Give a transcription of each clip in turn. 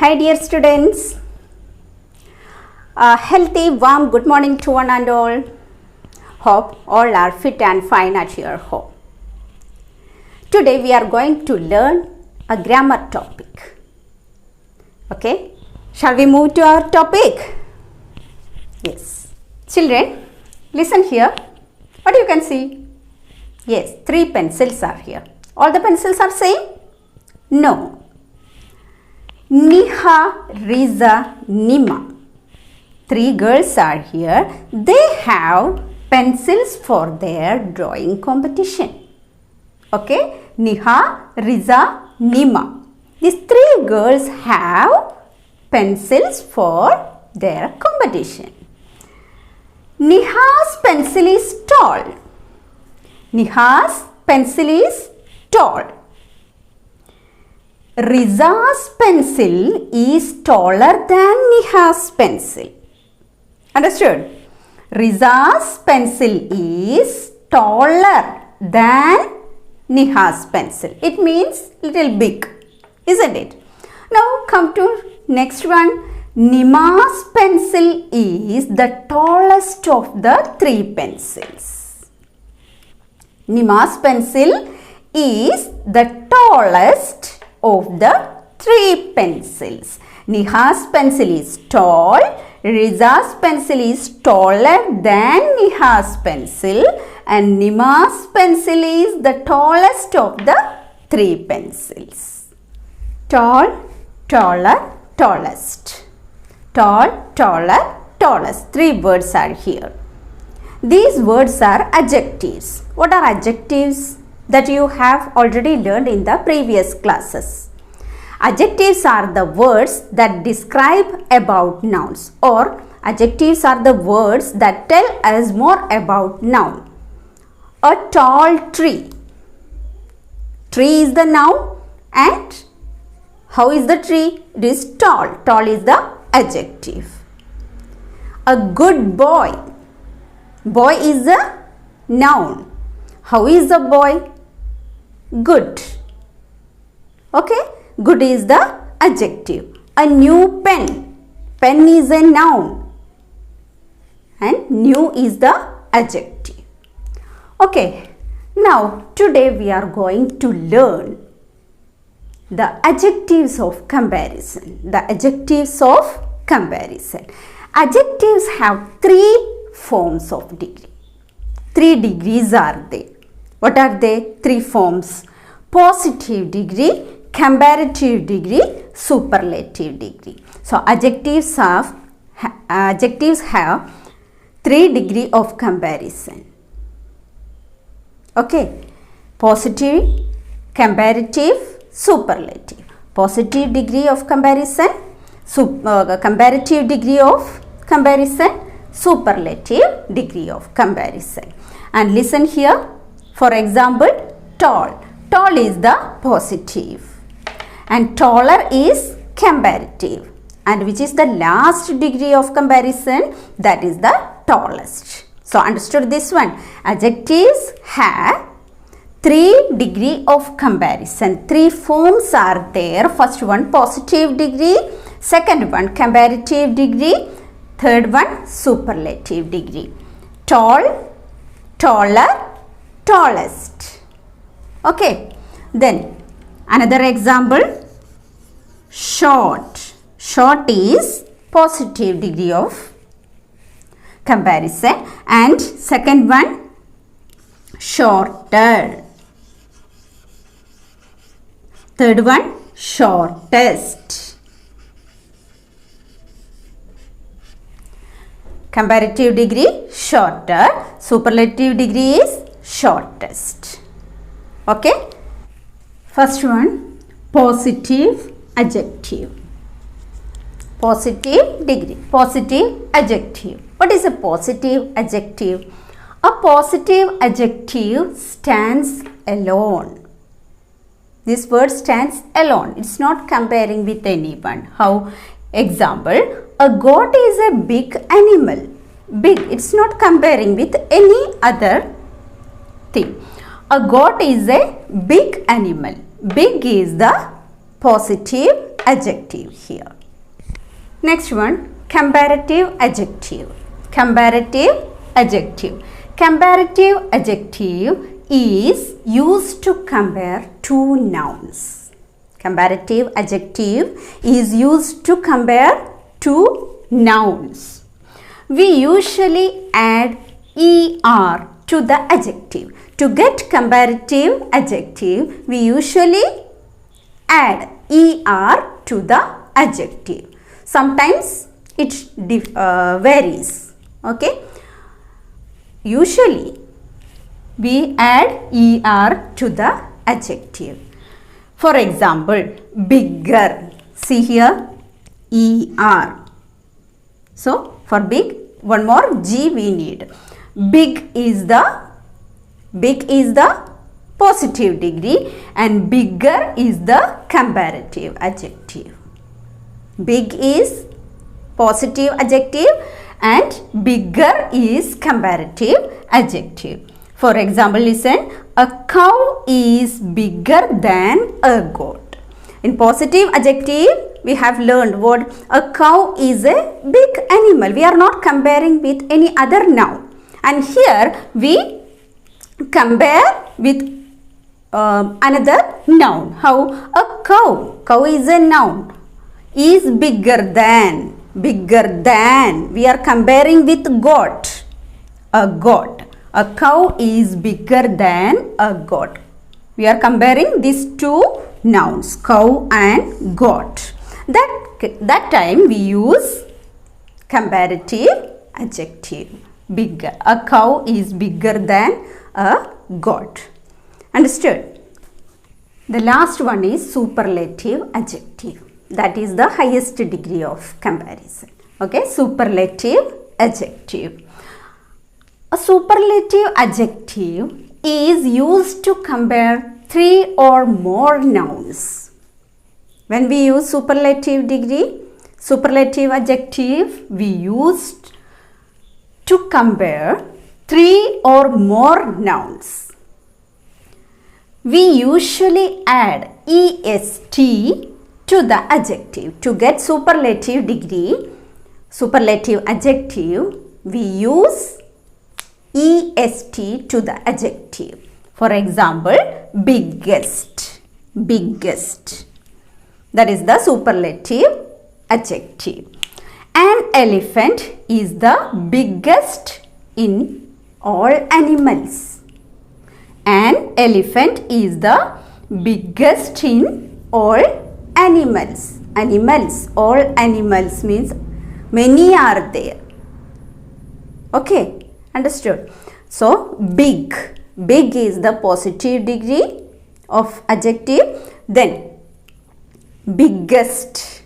Hi dear students, a healthy warm good morning to one and all. Hope all are fit and fine at your home. Today we are going to learn a grammar topic. Okay, shall we move to our topic? Yes. Children, listen here. What you can see? Yes, 3 pencils are here. All the pencils are same? No. Niha, Riza, Nima. 3 girls are here. They have pencils for their drawing competition. Okay, Niha, Riza, Nima. These 3 girls have pencils for their competition. Niha's pencil is tall. Niha's pencil is tall. Riza's pencil is taller than Niha's pencil. Understood? Riza's pencil is taller than Niha's pencil. It means little big, isn't it? Now come to next one. Nima's pencil is the tallest of the 3 pencils. Nima's pencil is the tallest of the 3 pencils. Niha's pencil is tall. Riza's pencil is taller than Niha's pencil. And Nima's pencil is the tallest of the 3 pencils. Tall, taller, tallest. Tall, taller, tallest. 3 words are here. These words are adjectives. What are adjectives? That you have already learned in the previous classes. Adjectives are the words that describe about nouns, or adjectives are the words that tell us more about noun. A tall tree. Tree is the noun, and how is the tree? It is tall. Tall is the adjective. A good boy. Boy is a noun. How is the boy? Good. Okay, good is the adjective. A new pen. Pen is a noun and new is the adjective. Okay, now today we are going to learn the adjectives of comparison. The adjectives of comparison. Adjectives have 3 forms of degree. 3 degrees are there. What are they? 3 forms: positive degree, comparative degree, superlative degree. So adjectives have 3 degree of comparison. Okay, positive, comparative, superlative. Positive degree of comparison, comparative degree of comparison, superlative degree of comparison. And listen here. For example, tall. Tall is the positive and taller is comparative. And which is the last degree of comparison? That is the tallest. So understood this one? Adjectives have 3 degree of comparison. 3 forms are there. First one positive degree, second one comparative degree, third one superlative degree. Tall, taller, tallest. Okay, then another example, short. Short is positive degree of comparison, and second one shorter, third one shortest. Comparative degree shorter, superlative degree is shortest. Okay, first one positive adjective. Positive degree, positive adjective. What is a positive adjective? A positive adjective stands alone. This word stands alone. It's not comparing with anyone. How? Example, a goat is a big animal. Big. It's not comparing with any other thing. A goat is a big animal. Big is the positive adjective here. Next one, comparative adjective. Comparative adjective. Comparative adjective is used to compare two nouns. Comparative adjective is used to compare two nouns. We usually add er to the adjective. To get comparative adjective, we usually add er to the adjective. Sometimes it varies. Okay. Usually we add er to the adjective. For example, bigger. See here, er. So for big, one more G we need. Big is the positive degree and bigger is the comparative adjective. Big is positive adjective and bigger is comparative adjective. For example, listen, a cow is bigger than a goat. In positive adjective, we have learned what a cow is a big animal. We are not comparing with any other noun. And here we compare with another noun. How? A cow. Cow is a noun. Is bigger than. Bigger than. We are comparing with goat. A goat. A cow is bigger than a goat. We are comparing these two nouns, cow and goat. That time we use comparative adjective. Bigger. A cow is bigger than a goat. Understood? The last one is superlative adjective. That is the highest degree of comparison. Okay, superlative adjective. A superlative adjective is used to compare three or more nouns. When we use superlative degree, superlative adjective, we used to compare three or more nouns. We usually add est to the adjective. To get superlative degree, superlative adjective, we use est to the adjective. For example, biggest, biggest. That is the superlative adjective. An elephant is the biggest in all animals. An elephant is the biggest in all animals. Animals, all animals means many are there. Okay, understood? So, big. Big is the positive degree of adjective. Then, biggest,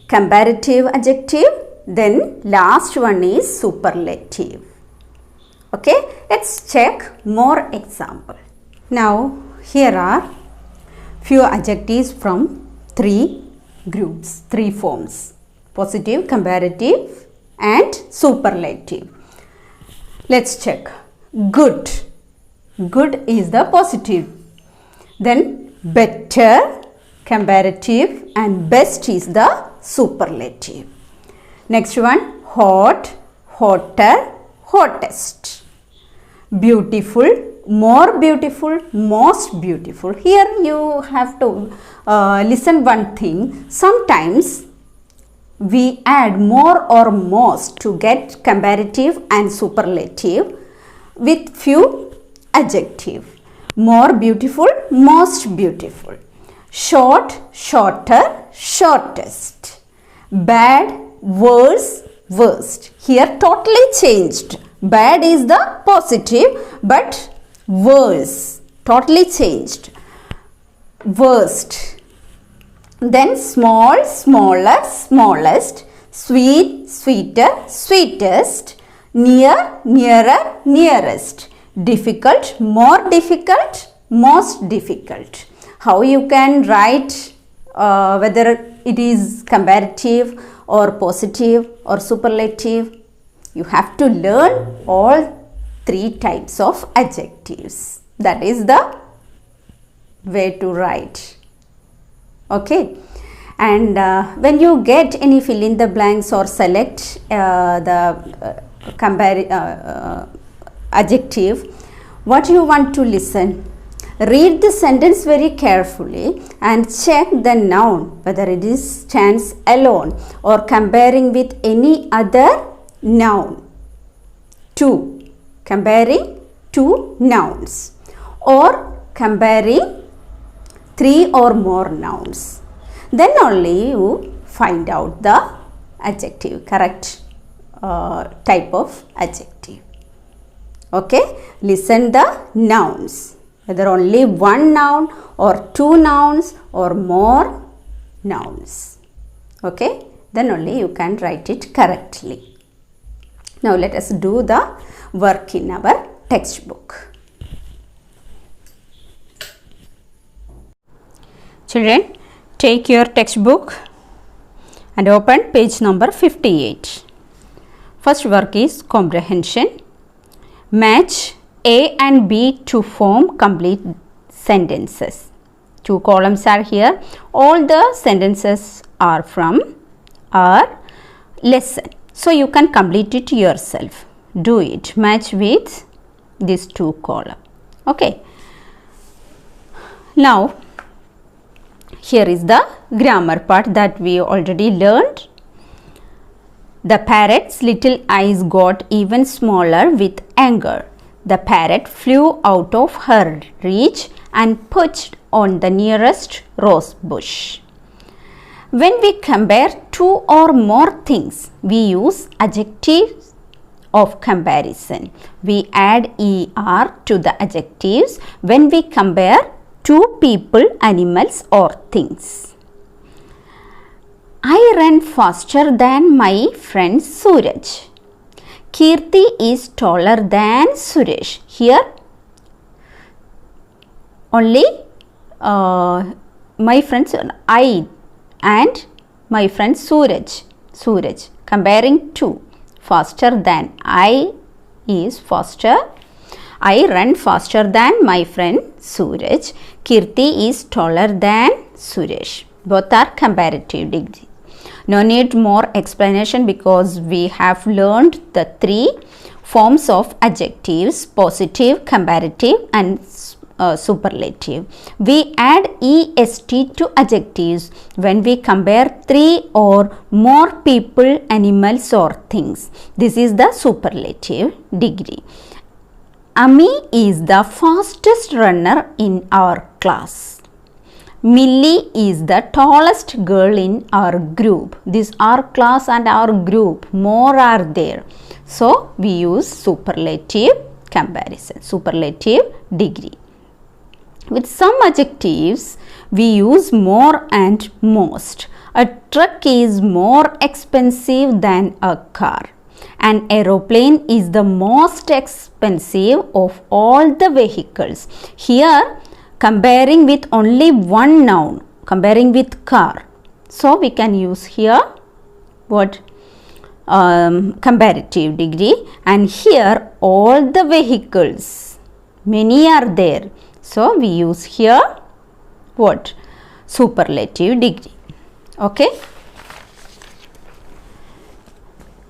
comparative adjective. Then, last one is superlative. Okay, let's check more example. Now, here are few adjectives from three groups, three forms: positive, comparative and superlative. Let's check. Good. Good is the positive. Then better, comparative, and best is the superlative. Next one, hot, hotter, hottest. Beautiful, more beautiful, most beautiful. Here you have to listen one thing. Sometimes we add more or most to get comparative and superlative with few adjective. More beautiful, most beautiful. Short, shorter, shortest. Bad, worse, worst. Here totally changed. Bad is the positive, but worse, totally changed. Worst. Then small, smaller, smallest. Sweet, sweeter, sweetest. Near, nearer, nearest. Difficult, more difficult, most difficult. How you can write whether it is comparative or positive or superlative? You have to learn all three types of adjectives. That is the way to write. Okay, and when you get any fill in the blanks or select the adjective, what you want to listen? Read the sentence very carefully and check the noun whether it is stands alone or comparing with any other noun. Comparing two nouns or comparing three or more nouns. Then only you find out the adjective, correct type of adjective. Okay, listen the nouns, whether only one noun or two nouns or more nouns. Okay, then only you can write it correctly. Now let us do the work in our textbook. Children, take your textbook and open page number 58. First work is comprehension. Match A and B to form complete sentences. Two columns are here. All the sentences are from our lesson. So you can complete it yourself. Do it. Match with these two columns. Okay. Now, here is the grammar part that we already learned. The parrot's little eyes got even smaller with anger. The parrot flew out of her reach and perched on the nearest rose bush. When we compare two or more things, we use adjectives of comparison. We add er to the adjectives when we compare two people, animals or things. I ran faster than my friend Suraj. Kirti is taller than Suresh. Here only my friends I and my friend Suraj. Comparing two. Faster than. I is faster. I run faster than my friend Suraj. Kirti is taller than Suresh. Both are comparative degree. No need more explanation because we have learned the three forms of adjectives: positive, comparative and superlative. We add est to adjectives when we compare three or more people, animals or things. This is the superlative degree. Ami is the fastest runner in our class. Millie is the tallest girl in our group. This our class and our group. More are there. So we use superlative comparison, superlative degree. With some adjectives, we use more and most. A truck is more expensive than a car. An aeroplane is the most expensive of all the vehicles. Here, comparing with only one noun, comparing with car. So, we can use here what? Comparative degree, and here all the vehicles, many are there. So, we use here what? Superlative degree. Okay.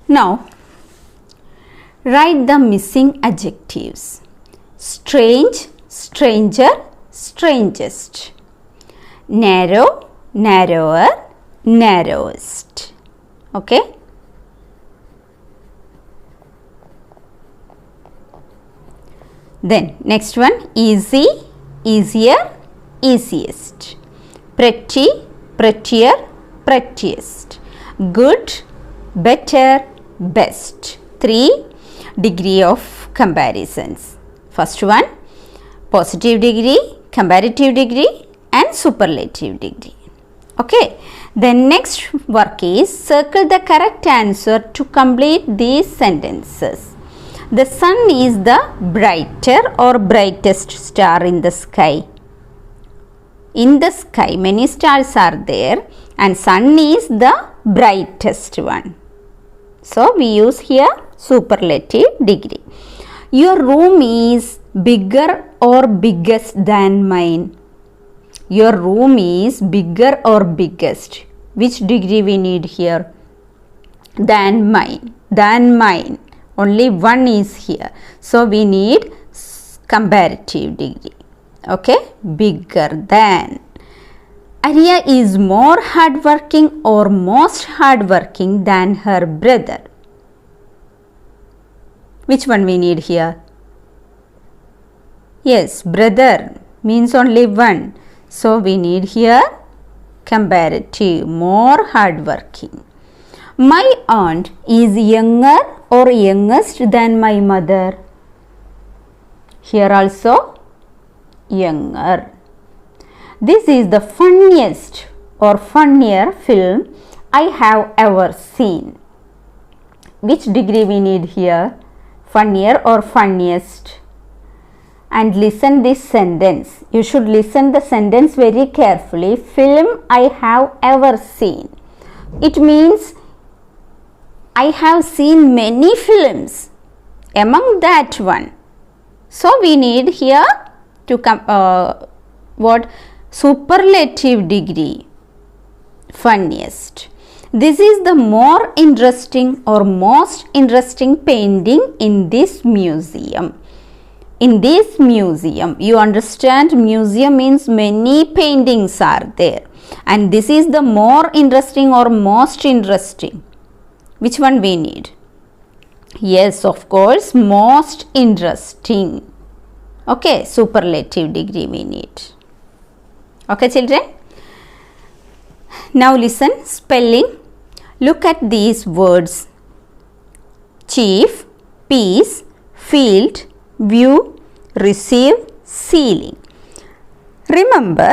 Now, write the missing adjectives. Strange, stranger, strangest. Narrow, narrower, narrowest. Okay. Then next one, easy, easier, easiest. Pretty, prettier, prettiest. Good, better, best. 3 degree of comparisons. First one, positive degree, comparative degree and superlative degree. Okay. Then next work is circle the correct answer to complete these sentences. The sun is the brighter or brightest star in the sky. In the sky, many stars are there and sun is the brightest one. So, we use here superlative degree. Your room is bigger or biggest than mine. Your room is bigger or biggest. Which degree we need here? Than mine. Than mine. Only one is here. So we need comparative degree. Okay? Bigger than. Arya is more hardworking or most hardworking than her brother. Which one we need here? Yes, brother means only one. So we need here comparative, more hardworking. My aunt is younger or youngest than my mother. Here also younger. This is the funniest or funnier film I have ever seen. Which degree we need here? Funnier or funniest? And listen this sentence. You should listen the sentence very carefully. Film I have ever seen. It means I have seen many films. Among that one. So we need here to what? Superlative degree. Funniest. This is the more interesting or most interesting painting in this museum. In this museum, you understand, museum means many paintings are there. And this is the more interesting or most interesting. Which one we need? Yes, of course, most interesting. Okay, superlative degree we need. Okay, children. Now listen, spelling. Look at these words. Chief, piece, field, view, receive, ceiling. Remember,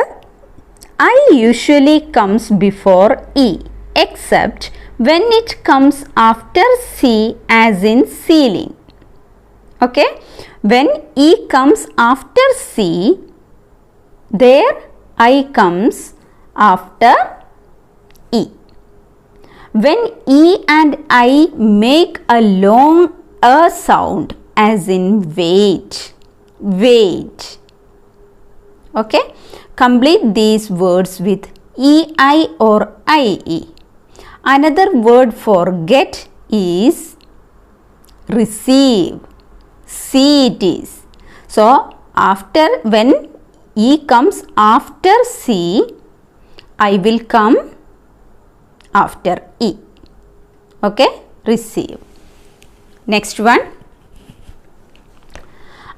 I usually comes before E, except when it comes after C as in ceiling. Okay, when E comes after C, there I comes after E. When E and I make a long sound as in wait, wait. Okay, complete these words with EI or IE. Another word for get is receive. C it is. So, after when E comes after C, I will come after E. Okay, receive. Next one.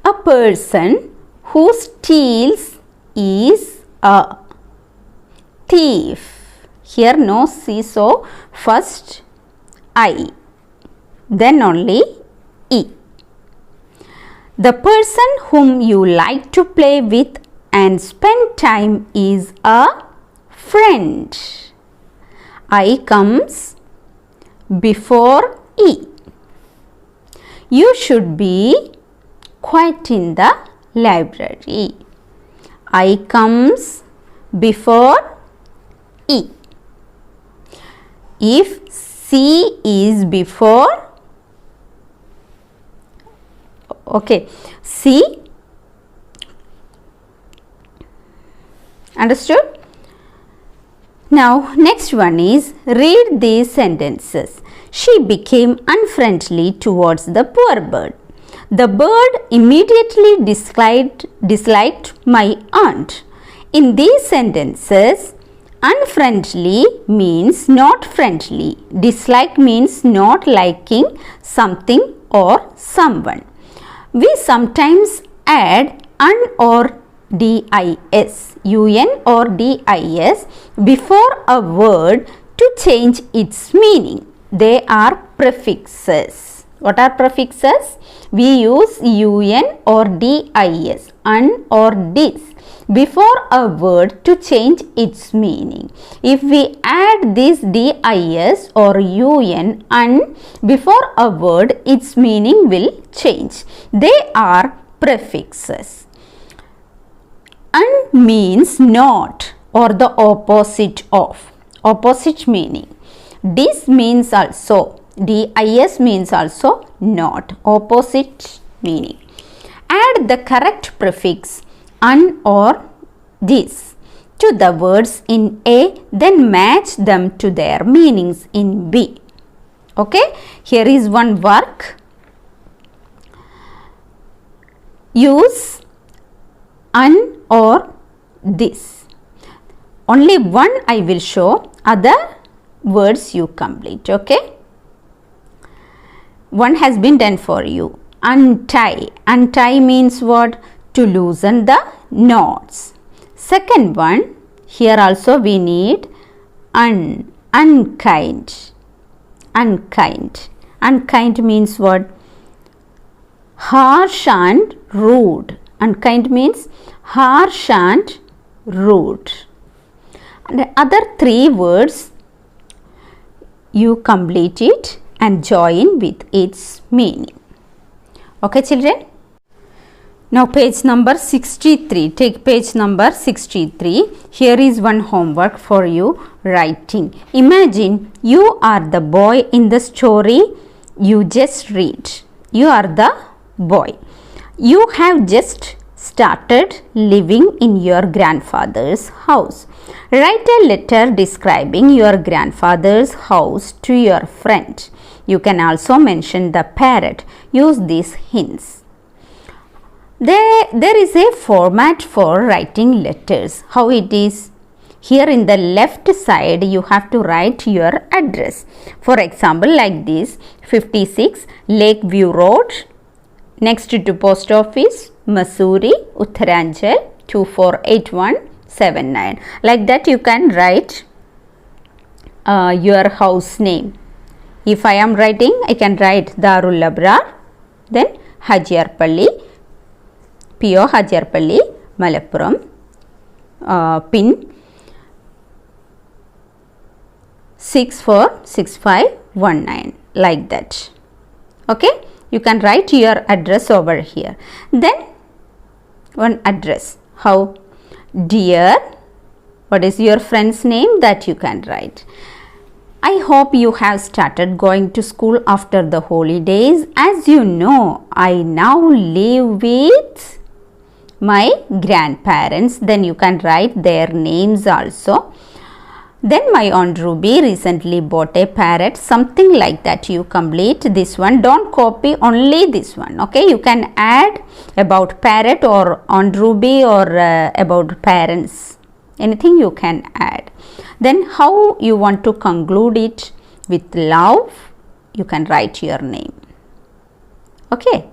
A person who steals is a thief. Here no C, so first I, then only E. The person whom you like to play with and spend time is a friend. I comes before E. You should be quiet in the library. I comes before E. If C is before, okay, C, understood? Now, next one is read these sentences. She became unfriendly towards the poor bird. The bird immediately disliked my aunt. In these sentences, unfriendly means not friendly. Dislike means not liking something or someone. We sometimes add un or dis, un or dis before a word to change its meaning. They are prefixes. What are prefixes? We use un or dis, un or dis, before a word to change its meaning. If we add this dis or un before a word, its meaning will change. They are prefixes. Un means not or the opposite of. Opposite meaning. Dis means also. Dis means also not. Opposite meaning. Add the correct prefix un or dis to the words in A, then match them to their meanings in B. Okay, here is one work. Use an or this. Only one I will show, other words you complete. Okay, one has been done for you. Untie. Untie means what? To loosen the knots. Second one, here also we need unkind. Unkind. Unkind means what? Harsh and rude. Unkind means harsh and rude. And the other three words you complete it and join with its meaning. Okay, children? Now page number 63. Take page number 63. Here is one homework for you, writing. Imagine you are the boy in the story you just read. You are the boy. You have just started living in your grandfather's house. Write a letter describing your grandfather's house to your friend. You can also mention the parrot. Use these hints. There is a format for writing letters. How it is? Here in the left side you have to write your address. For example, like this: 56 Lakeview Road, next to post office, Missouri, Uttaranchal 248179. Like that you can write your house name. If I am writing, I can write Darul Abrar, then Hajiarpalli, P.O. Hajiarpalli, Malappuram, pin 646519, like that. Okay, you can write your address over here. Then one address. How? Dear, what is your friend's name? That you can write. I hope you have started going to school after the holidays. As you know, I now live with my grandparents. Then you can write their names also. Then my Aunt Ruby recently bought a parrot, something like that. You complete this one. Don't copy only this one. Okay, you can add about parrot or Aunt Ruby or about parents. Anything you can add. Then how you want to conclude it? With love, you can write your name. Okay.